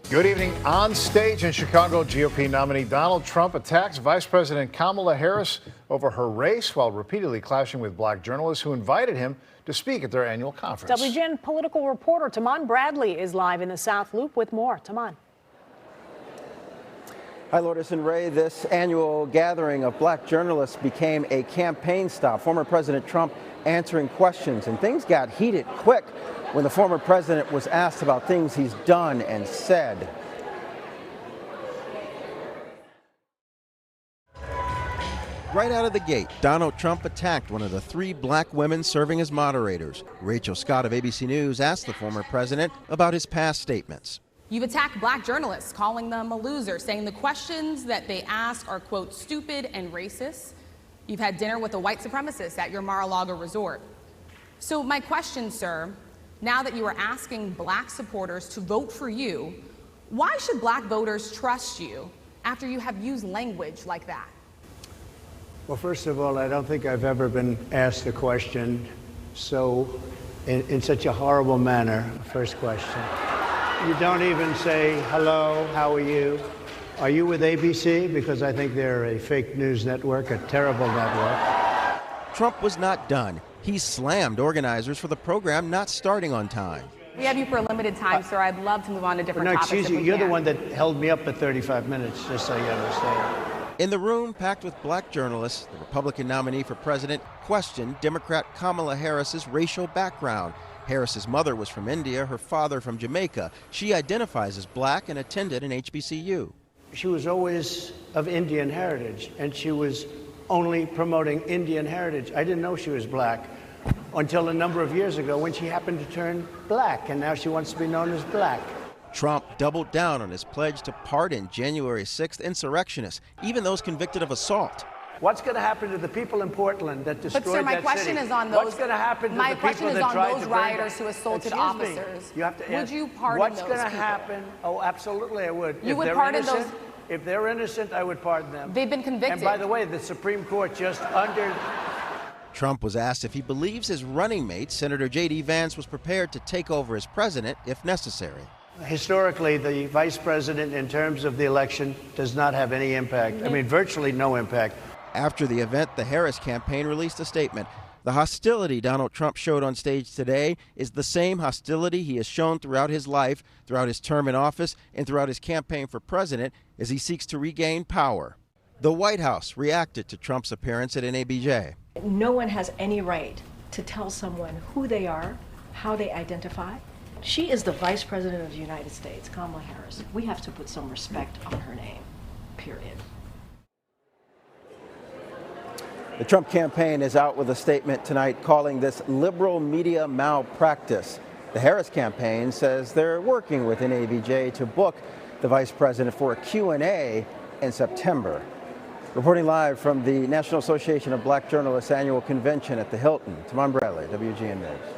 Good evening. On stage in Chicago, GOP nominee Donald Trump attacks Vice President Kamala Harris over her race while repeatedly clashing with black journalists who invited him to speak at their annual conference. WGN political reporter Taman Bradley is live in the South Loop with more. Taman. Hi, Lourdes and Ray. This annual gathering of black journalists became a campaign stop. Former President Trump answering questions, and things got heated quick when the former president was asked about things he's done and said. Right out of the gate, Donald Trump attacked one of the three black women serving as moderators. Rachel Scott of ABC News asked the former president about his past statements. You've attacked black journalists, calling them a loser, saying the questions that they ask are, quote, stupid and racist. You've had dinner with a white supremacist at your Mar-a-Lago resort. So my question, sir, now that you are asking black supporters to vote for you, why should black voters trust you after you have used language like that? Well, first of all, I don't think I've ever been asked a question in such a horrible manner. First question. You don't even say, hello, how are you? Are you with ABC? Because I think they're a fake news network, a terrible network. Trump was not done. He slammed organizers for the program not starting on time. We have you for a limited time, sir. I'd love to move on to different topics. Excuse you, you're the one that held me up for 35 minutes, just so you understand. In the room packed with black journalists, the Republican nominee for president questioned Democrat Kamala Harris's racial background. Harris's mother was from India, her father from Jamaica. She identifies as black and attended an HBCU. She was always of Indian heritage, and she was only promoting Indian heritage. I didn't know she was black until a number of years ago when she happened to turn black, and now she wants to be known as black. Trump doubled down on his pledge to pardon January 6th insurrectionists, even those convicted of assault. What's going to happen to the people in Portland that destroyed that city? But sir, my question is on those. What's going to happen to the people that tried to bring My question is on those rioters who assaulted officers. You have to would you pardon what's those going to people? happen? Oh, absolutely, I would. You would pardon those? If they're innocent, I would pardon them. They've been convicted. And by the way, the Supreme Court just under. Trump was asked if he believes his running mate, Senator J.D. Vance, was prepared to take over as president if necessary. Historically, the vice president, in terms of the election, does not have any impact. I mean, virtually no impact. After the event, the Harris campaign released a statement. The hostility Donald Trump showed on stage today is the same hostility he has shown throughout his life, throughout his term in office, and throughout his campaign for president as he seeks to regain power. The White House reacted to Trump's appearance at NABJ. No one has any right to tell someone who they are, how they identify. She is the Vice President of the United States, Kamala Harris. We have to put some respect on her name, period. The Trump campaign is out with a statement tonight calling this liberal media malpractice. The Harris campaign says they're working with NABJ to book the vice president for a Q&A in September. Reporting live from the National Association of Black Journalists annual convention at the Hilton, Taman Bradley, WGN News.